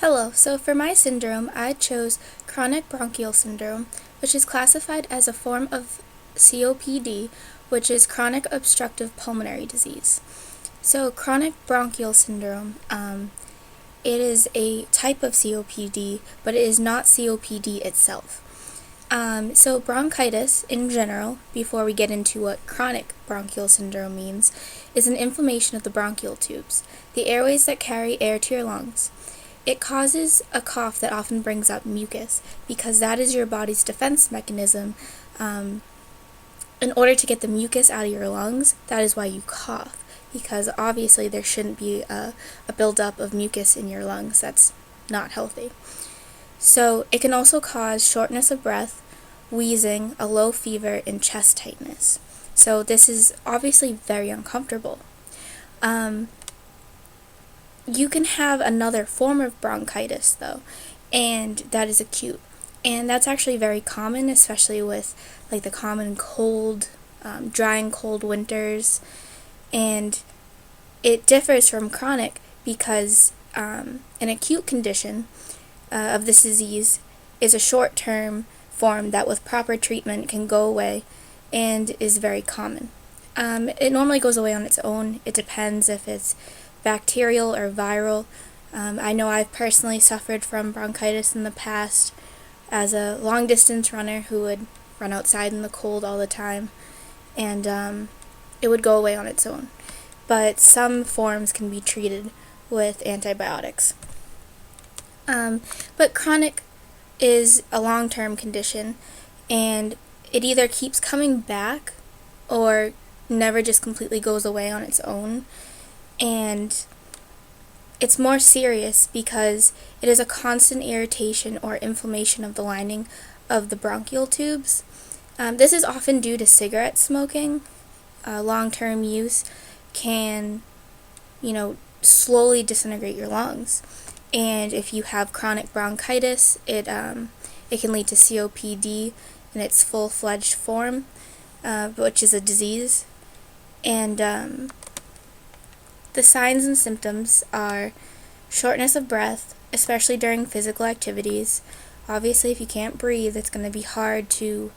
Hello, so for my syndrome, I chose chronic bronchial syndrome, which is classified as a form of COPD, which is chronic obstructive pulmonary disease. So chronic bronchial syndrome, it is a type of COPD, but it is not COPD itself. So bronchitis in general, before we get into what chronic bronchial syndrome means, is an inflammation of the bronchial tubes, the airways that carry air to your lungs. It causes a cough that often brings up mucus because that is your body's defense mechanism. In order to get the mucus out of your lungs, that is why you cough, because obviously there shouldn't be a buildup of mucus in your lungs. That's not healthy. So it can also cause shortness of breath, wheezing, a low fever, and chest tightness. So this is obviously very uncomfortable. You can have another form of bronchitis, though, and that is acute. And that's actually very common, especially with like the common cold, dry and cold winters. And it differs from chronic because an acute condition of this disease is a short-term form that with proper treatment can go away and is very common. It normally goes away on its own. It depends if it's bacterial or viral. I know I've personally suffered from bronchitis in the past as a long-distance runner who would run outside in the cold all the time, and it would go away on its own. But some forms can be treated with antibiotics. But chronic is a long-term condition, and it either keeps coming back or never just completely goes away on its own. And it's more serious because it is a constant irritation or inflammation of the lining of the bronchial tubes. This is often due to cigarette smoking. Long-term use can, slowly disintegrate your lungs. And if you have chronic bronchitis, it can lead to COPD in its full-fledged form, which is a disease. And the signs and symptoms are shortness of breath, especially during physical activities. Obviously, if you can't breathe, it's going to be hard to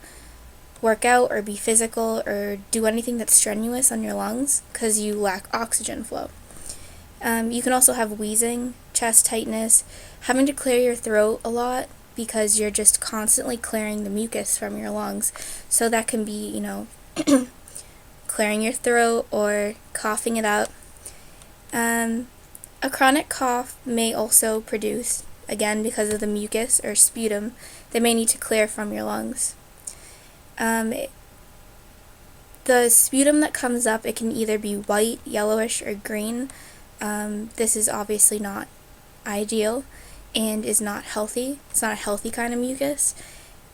work out or be physical or do anything that's strenuous on your lungs because you lack oxygen flow. You can also have wheezing, chest tightness, having to clear your throat a lot because you're just constantly clearing the mucus from your lungs. So that can be, clearing your throat or coughing it up. A chronic cough may also produce, again because of the mucus or sputum, they may need to clear from your lungs. The sputum that comes up, it can either be white, yellowish, or green. This is obviously not ideal and is not healthy. It's not a healthy kind of mucus.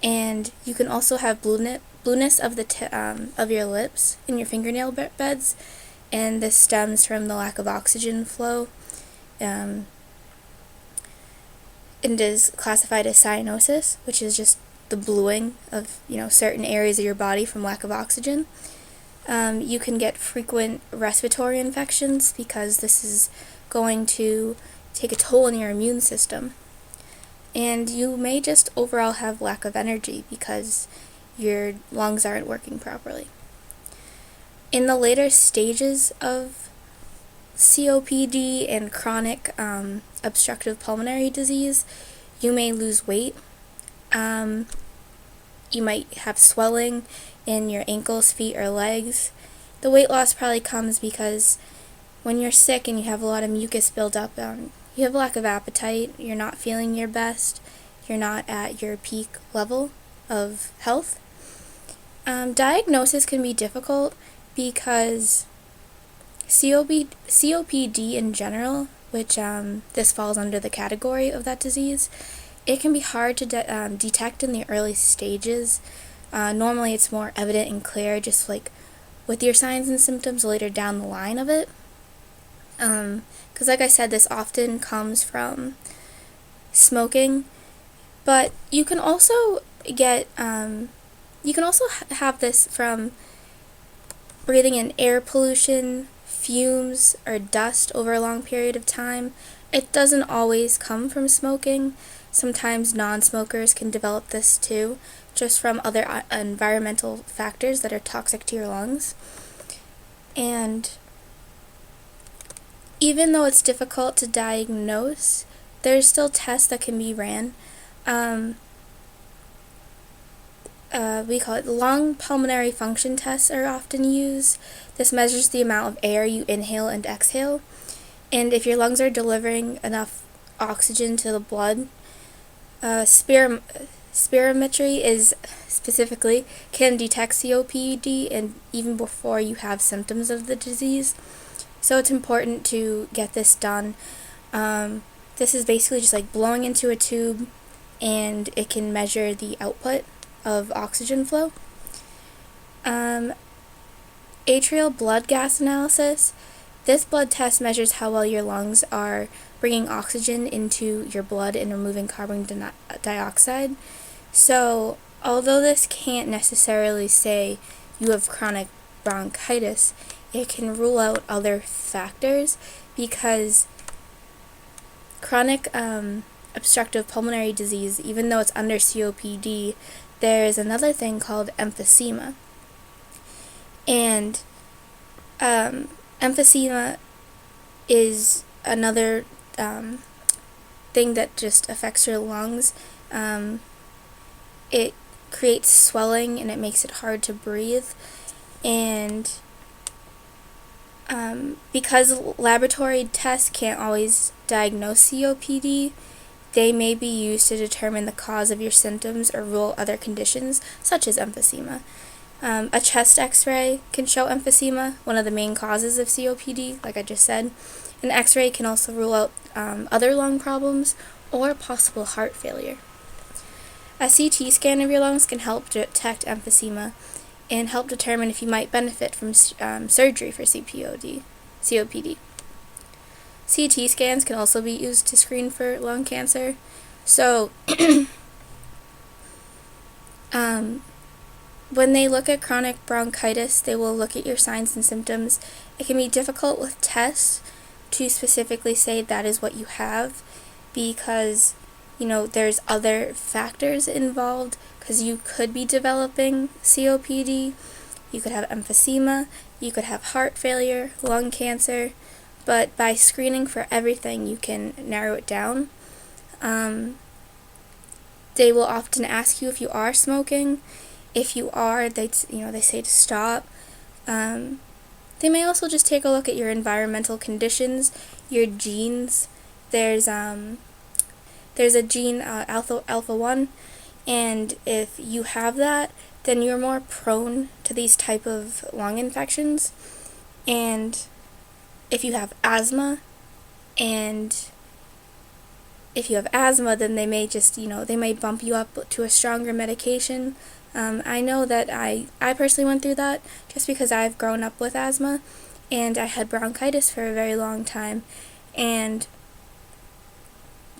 And you can also have blueness of the of your lips and your fingernail beds. And this stems from the lack of oxygen flow, and is classified as cyanosis, which is just the bluing of certain areas of your body from lack of oxygen. You can get frequent respiratory infections because this is going to take a toll on your immune system. And you may just overall have lack of energy because your lungs aren't working properly. In the later stages of COPD and chronic obstructive pulmonary disease, you may lose weight. You might have swelling in your ankles, feet, or legs. The weight loss probably comes because when you're sick and you have a lot of mucus build up, you have a lack of appetite, you're not feeling your best, you're not at your peak level of health. Diagnosis can be difficult because COPD in general, which this falls under the category of that disease, it can be hard to detect in the early stages. Normally it's more evident and clear just like with your signs and symptoms later down the line of it. Because like I said, this often comes from smoking, but you can also get, have this from breathing in air pollution, fumes, or dust over a long period of time, It doesn't always come from smoking. Sometimes non-smokers can develop this too, just from other environmental factors that are toxic to your lungs. And even though it's difficult to diagnose, there's still tests that can be ran. We call it lung pulmonary function tests are often used. This measures the amount of air you inhale and exhale. And if your lungs are delivering enough oxygen to the blood, spirometry is specifically can detect COPD and even before you have symptoms of the disease. So it's important to get this done. This is basically just like blowing into a tube, and it can measure the output of oxygen flow. Atrial blood gas analysis. This blood test measures how well your lungs are bringing oxygen into your blood and removing carbon dioxide. So, although this can't necessarily say you have chronic bronchitis, it can rule out other factors because chronic obstructive pulmonary disease, even though it's under COPD, there's another thing called emphysema. And emphysema is another thing that just affects your lungs. It creates swelling and it makes it hard to breathe. And because laboratory tests can't always diagnose COPD, they may be used to determine the cause of your symptoms or rule other conditions, such as emphysema. A chest x-ray can show emphysema, one of the main causes of COPD, like I just said. An x-ray can also rule out other lung problems or possible heart failure. A CT scan of your lungs can help detect emphysema and help determine if you might benefit from surgery for COPD. CT scans can also be used to screen for lung cancer. So, when they look at chronic bronchitis, they will look at your signs and symptoms. It can be difficult with tests to specifically say that is what you have because, there's other factors involved because you could be developing COPD, you could have emphysema, you could have heart failure, lung cancer, but by screening for everything, you can narrow it down. They will often ask you if you are smoking. If you are, they say to stop. They may also just take a look at your environmental conditions, your genes. There's a gene, alpha 1, and if you have that, then you're more prone to these type of lung infections. And if you have asthma, then they may just, they may bump you up to a stronger medication. I know that I personally went through that just because I've grown up with asthma and I had bronchitis for a very long time, and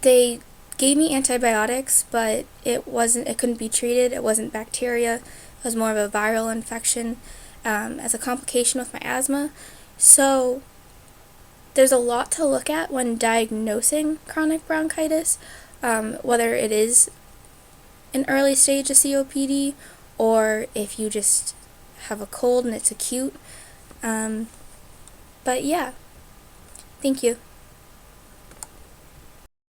they gave me antibiotics, but it couldn't be treated. It wasn't bacteria. It was more of a viral infection as a complication with my asthma. So there's a lot to look at when diagnosing chronic bronchitis, whether it is an early stage of COPD or if you just have a cold and it's acute. But yeah, thank you.